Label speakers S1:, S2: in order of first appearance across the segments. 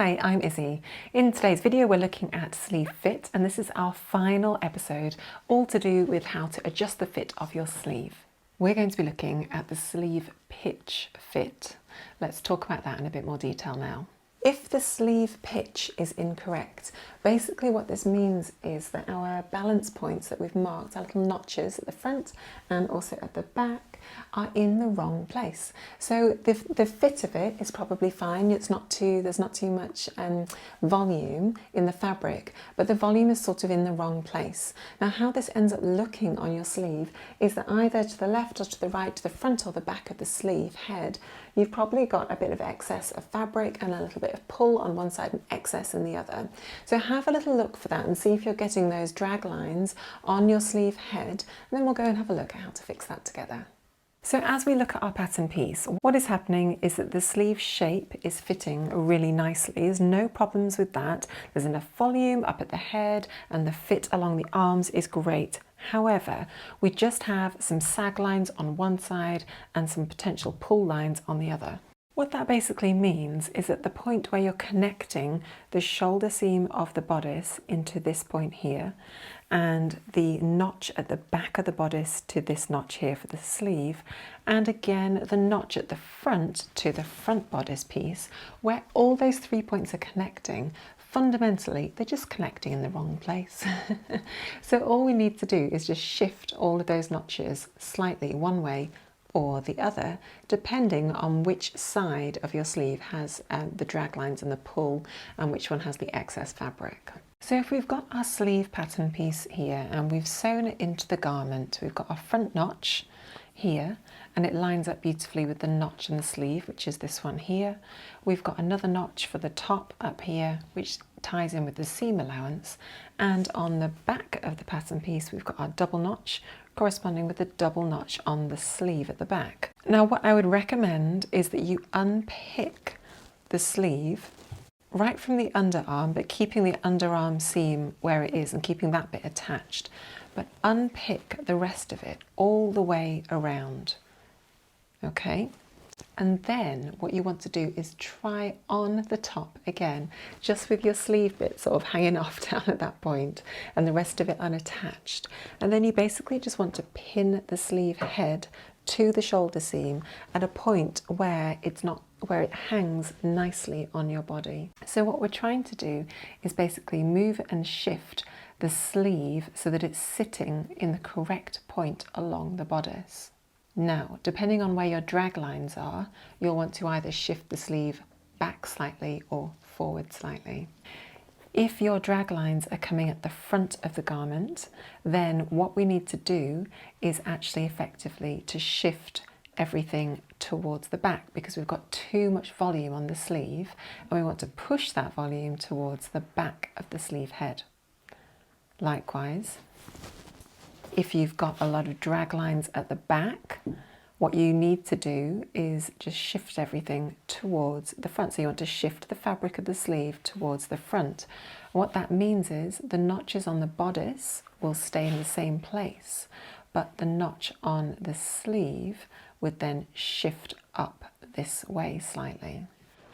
S1: Hi, I'm Izzy. In today's video we're looking at sleeve fit, and this is our final episode, all to do with how to adjust the fit of your sleeve. We're going to be looking at the sleeve pitch fit. Let's talk about that in a bit more detail now. If the sleeve pitch is incorrect, basically what this means is that our balance points that we've marked, our little notches at the front and also at the back, are in the wrong place. So the fit of it is probably fine. There's not too much volume in the fabric, but the volume is sort of in the wrong place. Now how this ends up looking on your sleeve is that either to the left or to the right, to the front or the back of the sleeve head, you've probably got a bit of excess of fabric and a little bit of pull on one side and excess in the other. So have a little look for that and see if you're getting those drag lines on your sleeve head, and then we'll go and have a look at how to fix that together. So as we look at our pattern piece, what is happening is that the sleeve shape is fitting really nicely. There's no problems with that. There's enough volume up at the head and the fit along the arms is great. However, we just have some sag lines on one side and some potential pull lines on the other. What that basically means is at the point where you're connecting the shoulder seam of the bodice into this point here and the notch at the back of the bodice to this notch here for the sleeve, and again the notch at the front to the front bodice piece, where all those 3 points are connecting, fundamentally they're just connecting in the wrong place. So all we need to do is just shift all of those notches slightly one way or the other, depending on which side of your sleeve has the drag lines and the pull and which one has the excess fabric. So if we've got our sleeve pattern piece here and we've sewn it into the garment, we've got our front notch here and it lines up beautifully with the notch in the sleeve, which is this one here. We've got another notch for the top up here, which ties in with the seam allowance, and on the back of the pattern piece we've got our double notch corresponding with the double notch on the sleeve at the back. Now what I would recommend is that you unpick the sleeve right from the underarm, but keeping the underarm seam where it is and keeping that bit attached, but unpick the rest of it all the way around. Okay? And then what you want to do is try on the top again, just with your sleeve bit sort of hanging off down at that point and the rest of it unattached. And then you basically just want to pin the sleeve head to the shoulder seam at a point where where it hangs nicely on your body. So what we're trying to do is basically move and shift the sleeve so that it's sitting in the correct point along the bodice. Now, depending on where your drag lines are, you'll want to either shift the sleeve back slightly or forward slightly. If your drag lines are coming at the front of the garment, then what we need to do is actually effectively to shift everything towards the back, because we've got too much volume on the sleeve and we want to push that volume towards the back of the sleeve head. Likewise, if you've got a lot of drag lines at the back, what you need to do is just shift everything towards the front. So you want to shift the fabric of the sleeve towards the front. What that means is the notches on the bodice will stay in the same place, but the notch on the sleeve would then shift up this way slightly.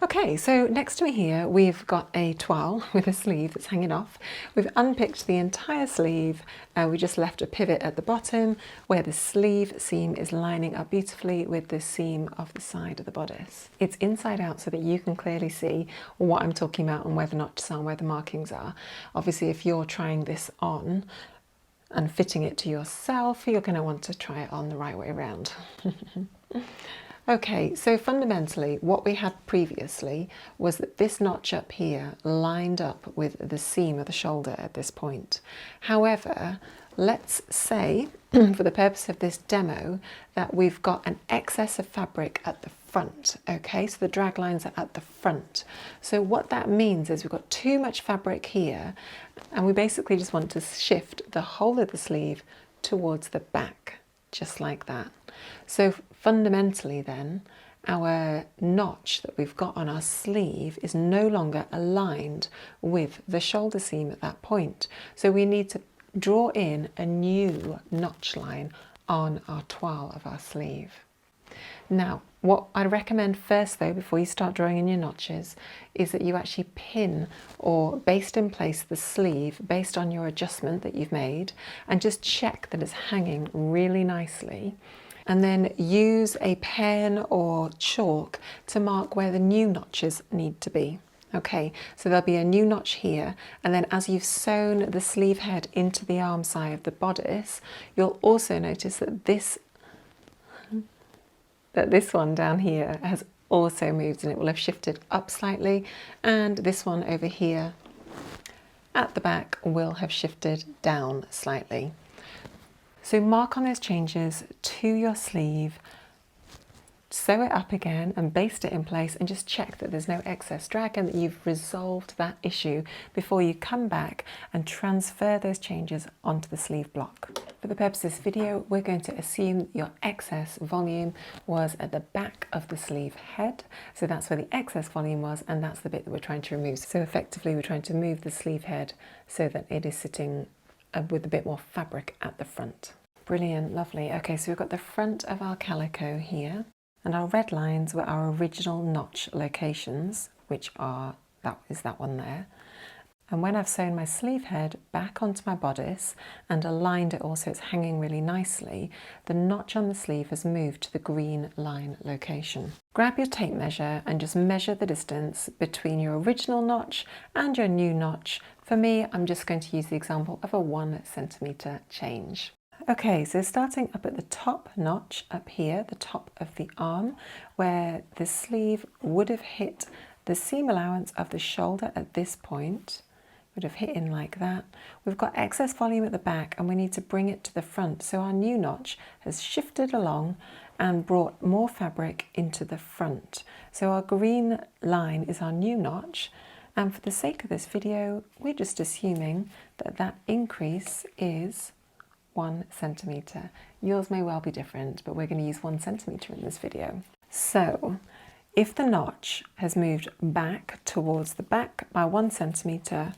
S1: Okay, so next to me here we've got a toile with a sleeve that's hanging off. We've unpicked the entire sleeve. We just left a pivot at the bottom where the sleeve seam is lining up beautifully with the seam of the side of the bodice. It's inside out so that you can clearly see what I'm talking about and where the notches are and where the markings are. Obviously, if you're trying this on and fitting it to yourself, you're going to want to try it on the right way around. Okay, so fundamentally what we had previously was that this notch up here lined up with the seam of the shoulder at this point. However, let's say for the purpose of this demo that we've got an excess of fabric at the front. Okay, so the drag lines are at the front. So what that means is we've got too much fabric here and we basically just want to shift the whole of the sleeve towards the back, just like that. So fundamentally then, our notch that we've got on our sleeve is no longer aligned with the shoulder seam at that point. So we need to draw in a new notch line on our toile of our sleeve. Now, what I recommend first though, before you start drawing in your notches, is that you actually pin or baste in place the sleeve based on your adjustment that you've made, and just check that it's hanging really nicely. And then use a pen or chalk to mark where the new notches need to be. Okay, so there'll be a new notch here, and then as you've sewn the sleeve head into the arm side of the bodice, you'll also notice that this one down here has also moved, and it will have shifted up slightly, and this one over here at the back will have shifted down slightly. So mark on those changes to your sleeve, sew it up again and baste it in place, and just check that there's no excess drag and that you've resolved that issue before you come back and transfer those changes onto the sleeve block. For the purpose of this video, we're going to assume your excess volume was at the back of the sleeve head. So that's where the excess volume was, and that's the bit that we're trying to remove. So effectively we're trying to move the sleeve head so that it is sitting with a bit more fabric at the front. Brilliant, lovely. Okay, so we've got the front of our calico here, and our red lines were our original notch locations, which are, that one there. And when I've sewn my sleeve head back onto my bodice and aligned it all so it's hanging really nicely, the notch on the sleeve has moved to the green line location. Grab your tape measure and just measure the distance between your original notch and your new notch. For me, I'm just going to use the example of a 1 centimetre change. Okay, so starting up at the top notch up here, the top of the arm, where the sleeve would have hit the seam allowance of the shoulder at this point, would have hit in like that. We've got excess volume at the back and we need to bring it to the front. So our new notch has shifted along and brought more fabric into the front. So our green line is our new notch. And for the sake of this video, we're just assuming that that increase is 1 centimetre. Yours may well be different, but we're going to use 1 centimetre in this video. So if the notch has moved back towards the back by 1 centimetre,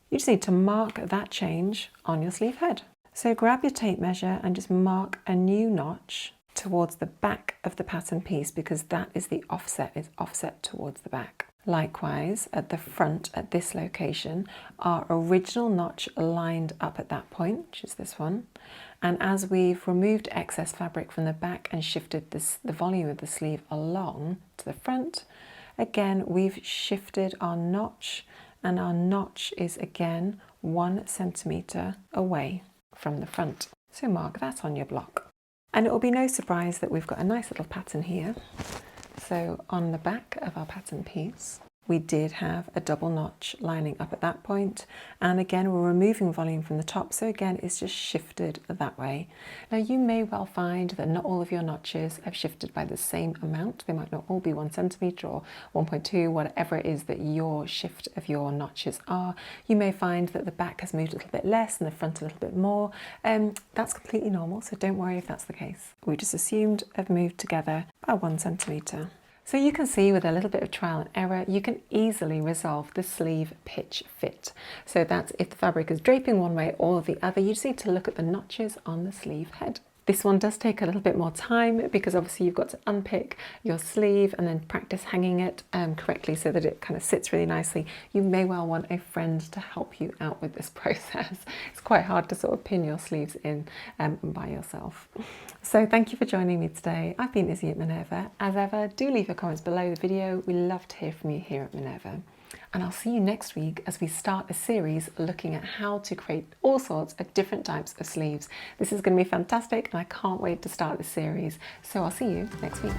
S1: you just need to mark that change on your sleeve head. So grab your tape measure and just mark a new notch towards the back of the pattern piece, because that is the offset, it's offset towards the back. Likewise, at the front, at this location, our original notch lined up at that point, which is this one. And as we've removed excess fabric from the back and shifted the volume of the sleeve along to the front, again, we've shifted our notch, and our notch is again 1 centimetre away from the front. So mark that on your block. And it will be no surprise that we've got a nice little pattern here. So on the back of our pattern piece, we did have a double notch lining up at that point, and again we're removing volume from the top, so again it's just shifted that way. Now you may well find that not all of your notches have shifted by the same amount. They might not all be 1 centimetre or 1.2, whatever it is that your shift of your notches are. You may find that the back has moved a little bit less and the front a little bit more. That's completely normal, so don't worry if that's the case. We just assumed have moved together by 1 centimetre. So you can see with a little bit of trial and error, you can easily resolve the sleeve pitch fit. So that's if the fabric is draping one way or the other, you just need to look at the notches on the sleeve head. This one does take a little bit more time because obviously you've got to unpick your sleeve and then practice hanging it correctly so that it kind of sits really nicely. You may well want a friend to help you out with this process. It's quite hard to sort of pin your sleeves in by yourself. So thank you for joining me today. I've been Izzy at Minerva. As ever, do leave your comments below the video. We love to hear from you here at Minerva. And I'll see you next week as we start a series looking at how to create all sorts of different types of sleeves. This is going to be fantastic and I can't wait to start this series. So I'll see you next week.